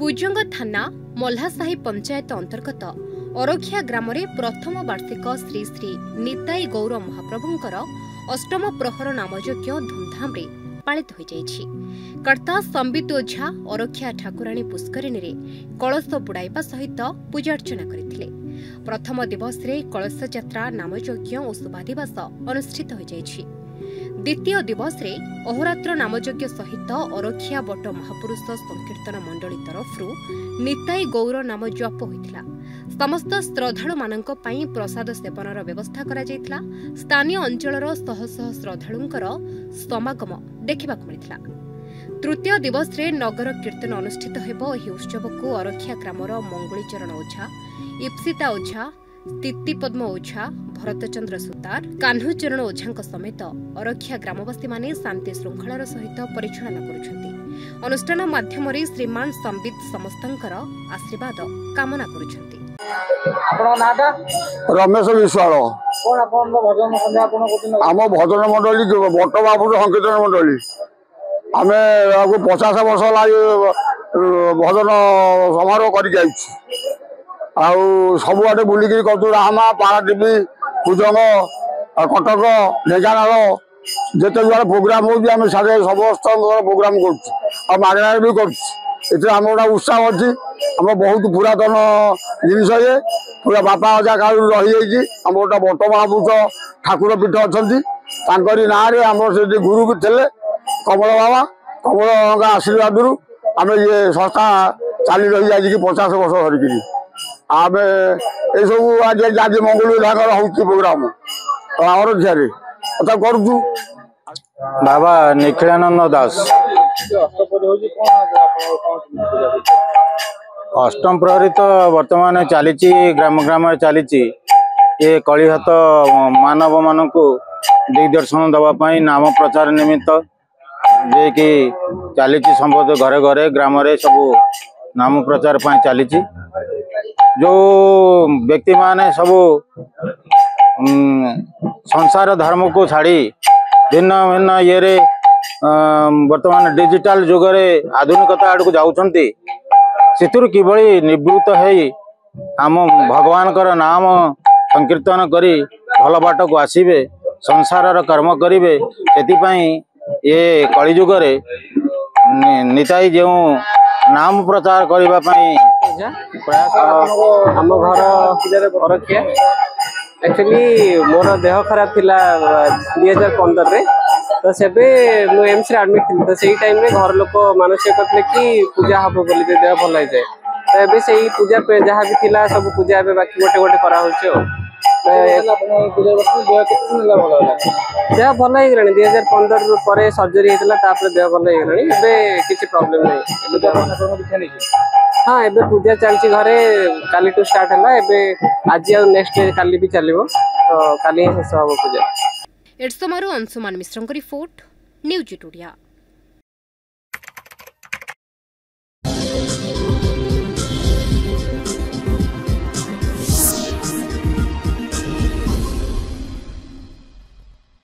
कुजंग थाना मल्हासाही पंचायत अंतर्गत अरखिया ग्राम प्रथम वार्षिक श्री श्री निताई गौर महाप्रभुंकर अष्टम प्रहर नामयज्ञ धूमधाम पालित हो जाइछि। कर्ता संबित ओझा अरखिया ठाकुराणी पुष्करिणी कलश बुड़ाइबा सहित पूजार्चना करथिले। प्रथम दिवस रे कलश यात्रा नामयज्ञ और शुभादिवास अनुष्ठित हो जाइछि। द्वितीय दिवस रे अहोरात्र नामयज्ञ सहित अरखिया बट महापुरुष संकीर्तन मंडली तरफरु निताई गौर नाम जप होइथिला। समस्त श्रद्धालु मानक पई प्रसाद सेवनर व्यवस्था करा जायथिला। स्थानीय अंचलर शह शह श्रद्धालुंकर समागम देखिबाक मिलिथिला। तृतीय दिवस रे नगर कीर्तन अनुष्ठित हेबो। एही उत्सव को अरखिया ग्रामर मंगुलीचरण ओझा, इप्सिता ओझा, स्थिति पद्म ओझा, भरतचंद्र सुतार, कान्हुचरण ओझांक समेत अरखिया ग्रामवासी माने शांति श्रृंखलार सहित परिचालना करुछन्ति। अनुष्ठान माध्यम श्रीमान संबित समस्तंकर आशीर्वाद कामना करुछन्ति। रमेश विश्वाल आम भजन मंडली बट बाबू संकीर्तन मंडली आम 50 वर्ष लगे भजन समारोह कर सबुआटे बुलिक रामा पारादीप कुजंग कटक ढेंकानाल जिते जुआड़े प्रोग्राम हो समस्त प्रोग्राम करगणार भी करम गोटा उत्साह अच्छी आम बहुत पुरातन जिनस ये पूरा बापा अजा काल रही आम गोटा बट महापुरुष ठाकुर पीठ अच्छा ना आम से गुरु भी थे कमल बाबा कमल आशीर्वाद आम ये संस्था चली रही जाए 50 वर्ष धरिकी आम ये सब आज मंगल हो प्रोग्राम अरखिया करुचु। बाबा निखिलानंद दास अष्टम प्रहरी तो वर्तमान चली ग्राम ग्राम चली ये कलिहत मानव मान को दिग्दर्शन दवापाई नाम प्रचार निमित्त जे कि चली संबंध घरे घरे ग्राम सब नाम प्रचार चली जो व्यक्ति माने सब संसार धर्म को छाड़ी भिन्न भिन्न ये वर्तमान डिजिटल जुग आधुनिकता आड़ को जाउछंती सितुर किभली निवृत्त है आम भगवान कर नाम संकीर्तन करी भल बाट को आसीबे संसार कर्म करिवे सेतिपई ये कलिजुग रे निताई जो नाम प्रचार करबा पई प्रयास आम घर अरखिया एक्चुअली मोर देह खराब थिला 2015 रे तो सेबे मु एम्स रे एडमिट थी तो सही टाइम रे घर लोक मानसिक करले कि पूजा हबो बोली देह भल हो जाए तो एबे सही पूजा पे जहाँ भी थिला सब पूजा एबे बाकी गोटे गोटे करा होचे देह भल हो 2015 पर सर्जरी होता देह भल हो किसी प्रॉब्लम नहीं। हाँ एबे पूजा चलती घरे काली टू स्टार्ट है आज नेक्स्ट काली भी चलो तो काली शेष हम पूजा। एड्समारू अंशुमान मिश्र रिपोर्ट न्यूज टुडिया।